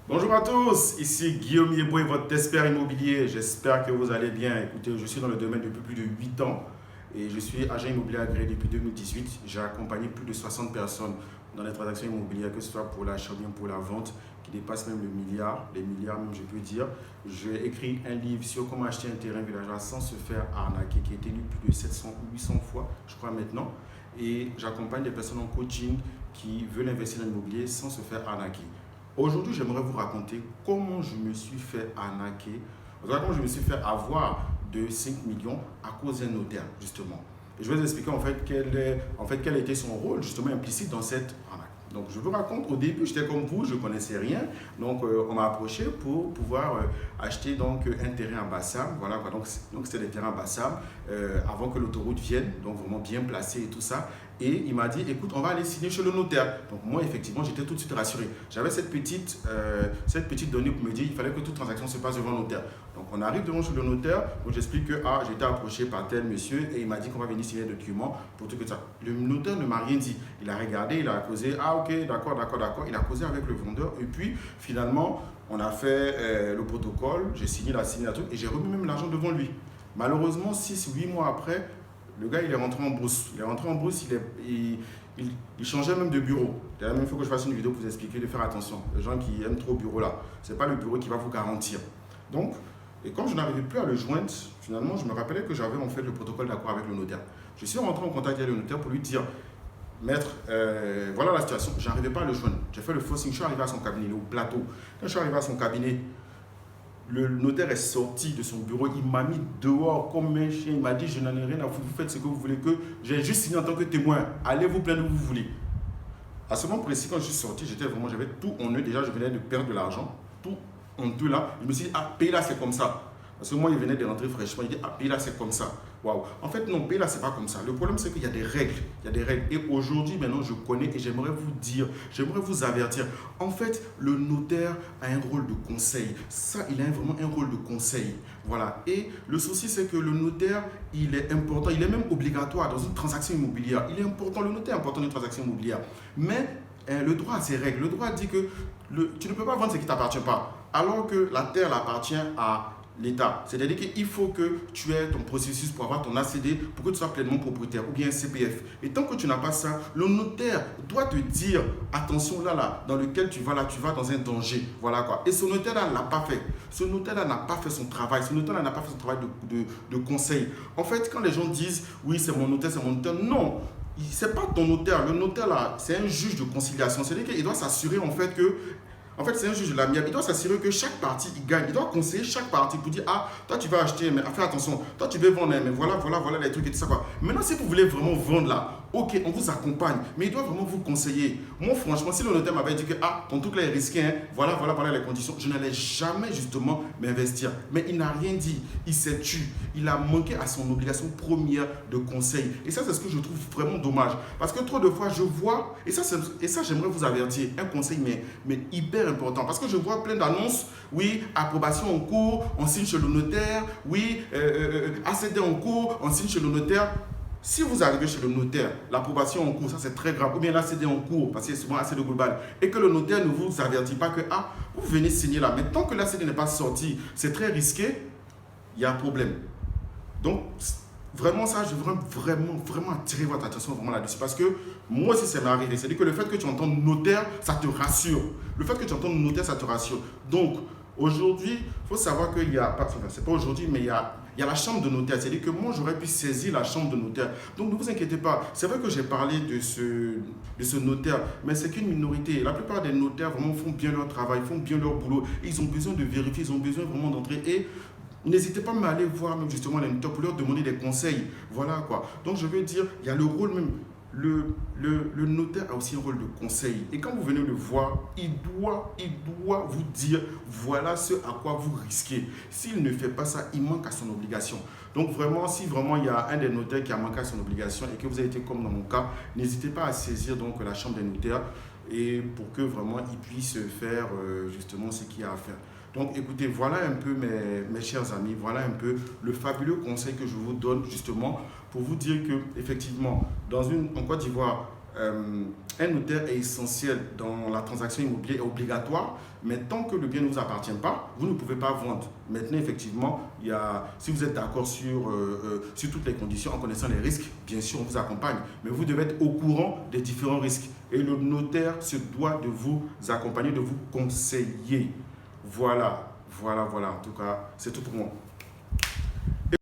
Bonjour à tous, ici Guillaume Yeboué, votre expert immobilier. J'espère que vous allez bien. Écoutez, je suis dans le domaine depuis plus de 8 ans et je suis agent immobilier agréé depuis 2018. J'ai accompagné plus de 60 personnes dans les transactions immobilières, que ce soit pour l'achat ou bien pour la vente, qui dépassent même le milliard, les milliards même je peux dire. J'ai écrit un livre sur comment acheter un terrain villageois sans se faire arnaquer, qui a été lu plus de 700 ou 800 fois, je crois maintenant. Et j'accompagne des personnes en coaching qui veulent investir dans l'immobilier sans se faire arnaquer. Aujourd'hui, j'aimerais vous raconter comment je me suis fait arnaquer, comment je me suis fait avoir de 5 millions à cause d'un notaire, justement. Et je vais vous expliquer quel était son rôle, justement, implicite dans cette arnaque. Donc, je vous raconte, au début, j'étais comme vous, je ne connaissais rien. Donc, on m'a approché pour pouvoir acheter donc, un terrain à Bassam. Voilà, quoi. Donc c'était des terrains à Bassam avant que l'autoroute vienne, donc vraiment bien placé et tout ça. Et il m'a dit, écoute, on va aller signer chez le notaire. Donc moi, effectivement, j'étais tout de suite rassuré. J'avais cette petite donnée pour me dire, il fallait que toute transaction se passe devant le notaire. Donc on arrive devant chez le notaire, où j'explique que j'ai été approché par tel monsieur et il m'a dit qu'on va venir signer les documents pour tout que ça. Le notaire ne m'a rien dit. Il a regardé, il a causé, ok, d'accord. Il a causé avec le vendeur et puis finalement, on a fait le protocole, j'ai signé la signature et j'ai remis même l'argent devant lui. Malheureusement, 6 ou 8 mois après, le gars, il est rentré en brousse. Il est rentré en brousse, il changeait même de bureau. D'ailleurs, il faut que je fasse une vidéo pour vous expliquer de faire attention. Les gens qui aiment trop le bureau là, ce n'est pas le bureau qui va vous garantir. Donc, et comme je n'arrivais plus à le joindre, finalement, je me rappelais que j'avais en fait le protocole d'accord avec le notaire. Je suis rentré en contact avec le notaire pour lui dire, maître, voilà la situation, je n'arrivais pas à le joindre. J'ai fait le forcing, je suis arrivé à son cabinet, au plateau. Quand je suis arrivé à son cabinet, le notaire est sorti de son bureau, il m'a mis dehors comme un chien, il m'a dit je n'en ai rien à foutre, vous faites ce que vous voulez, que j'ai juste signé en tant que témoin, allez vous plaindre où vous voulez. À ce moment précis, quand je suis sorti, j'avais tout en eux, déjà je venais de perdre de l'argent, tout en deux là, je me suis dit, paye là c'est comme ça. Parce que moi, il venait de rentrer fraîchement, il dit, paye là c'est comme ça. Waouh. En fait, non, paye là c'est pas comme ça. Le problème, c'est qu'il y a des règles. Il y a des règles. Et aujourd'hui, maintenant, je connais et j'aimerais vous dire, j'aimerais vous avertir. En fait, le notaire a un rôle de conseil. Ça, il a vraiment un rôle de conseil. Voilà. Et le souci, c'est que le notaire, il est important, il est même obligatoire dans une transaction immobilière. Il est important, le notaire est important dans une transaction immobilière. Mais le droit a ses règles. Le droit dit que tu ne peux pas vendre ce qui ne t'appartient pas. Alors que la terre appartient à l'État. C'est-à-dire qu'il faut que tu aies ton processus pour avoir ton ACD, pour que tu sois pleinement propriétaire, ou bien un CPF. Et tant que tu n'as pas ça, le notaire doit te dire, attention là, dans lequel tu vas dans un danger. Voilà quoi. Et ce notaire-là n'a pas fait. Ce notaire-là n'a pas fait son travail. Ce notaire-là n'a pas fait son travail de conseil. En fait, quand les gens disent, oui, c'est mon notaire, non. Ce n'est pas ton notaire. Le notaire, là, c'est un juge de conciliation. C'est-à-dire qu'il doit s'assurer, en fait, que c'est un juge de l'amiable. Il doit s'assurer que chaque partie, il gagne. Il doit conseiller chaque partie pour dire, toi, tu vas acheter, mais fais attention. Toi, tu veux vendre, mais voilà les trucs et tout ça. Quoi. Maintenant, si vous voulez vraiment vendre là, ok, on vous accompagne, mais il doit vraiment vous conseiller. Moi, franchement, si le notaire m'avait dit que, ton truc là est risqué, hein, voilà les conditions, je n'allais jamais justement m'investir. Mais il n'a rien dit. Il s'est tué. Il a manqué à son obligation première de conseil. Et ça, c'est ce que je trouve vraiment dommage. Parce que trop de fois, je vois, et ça j'aimerais vous avertir, un conseil, mais hyper important. Parce que je vois plein d'annonces, oui, approbation en cours, on signe chez le notaire, oui, ACD en cours, on signe chez le notaire. Si vous arrivez chez le notaire, l'approbation en cours, ça c'est très grave, ou bien l'ACD en cours, parce que c'est souvent ACD global, et que le notaire ne vous avertit pas que, vous venez signer là, mais tant que l'ACD n'est pas sorti, c'est très risqué, il y a un problème. Donc, vraiment ça, je veux vraiment attirer votre attention vraiment là-dessus, parce que moi aussi ça m'est arrivé, c'est-à-dire que le fait que tu entends notaire, ça te rassure. Le fait que tu entends notaire, ça te rassure. Donc, aujourd'hui, il faut savoir qu'il y a, c'est pas aujourd'hui, mais il y a la chambre de notaire. C'est-à-dire que moi, j'aurais pu saisir la chambre de notaire. Donc, ne vous inquiétez pas. C'est vrai que j'ai parlé de ce notaire, mais c'est qu'une minorité. La plupart des notaires vraiment font bien leur travail, font bien leur boulot. Ils ont besoin de vérifier, ils ont besoin vraiment d'entrer. Et n'hésitez pas à aller voir même justement les notaires pour leur demander des conseils. Voilà quoi. Donc, je veux dire, il y a le rôle même. Le notaire a aussi un rôle de conseil. Et quand vous venez le voir, il doit vous dire voilà ce à quoi vous risquez. S'il ne fait pas ça, il manque à son obligation. Donc vraiment, si vraiment il y a un des notaires qui a manqué à son obligation et que vous avez été comme dans mon cas, n'hésitez pas à saisir donc la chambre des notaires et pour que vraiment il puisse faire justement ce qu'il y a à faire. Donc écoutez, voilà un peu mes chers amis, voilà un peu le fabuleux conseil que je vous donne justement pour vous dire que effectivement, en Côte d'Ivoire, Un notaire est essentiel dans la transaction immobilière, est obligatoire, mais tant que le bien ne vous appartient pas, vous ne pouvez pas vendre. Maintenant, effectivement, si vous êtes d'accord sur toutes les conditions, en connaissant les risques, bien sûr, on vous accompagne, mais vous devez être au courant des différents risques. Et le notaire se doit de vous accompagner, de vous conseiller. Voilà. En tout cas, c'est tout pour moi.